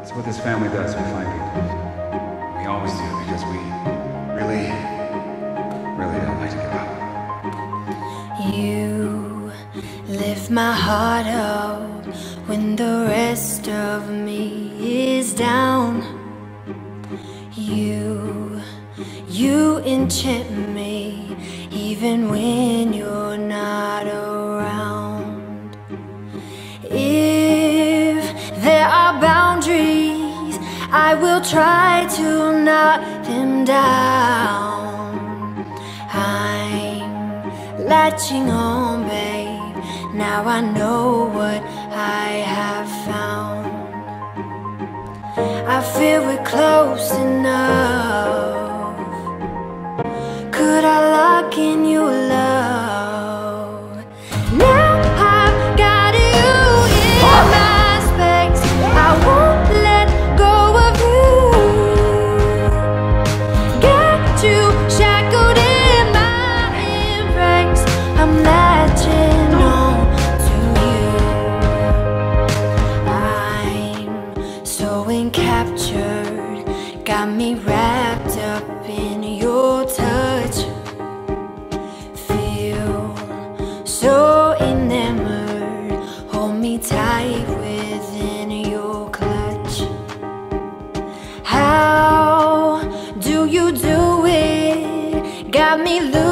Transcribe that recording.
That's what this family does. We find people. We always do, because we really don't like to give up. You lift my heart up when the rest of me is down. You enchant me even when you're not around. If there are boundaries, I will try to knock them down. I'm latching on, babe. Now I know what I have found. I feel we're close enough. Could I lock in your love? Now I've got you in my space. I won't let go of you. Got you shackled in my embrace. I'm latching on to you. I'm so encaptured, got me wrapped up in your touch. Feel so enamored, hold me tight within your clutch. How do you do it? Got me losing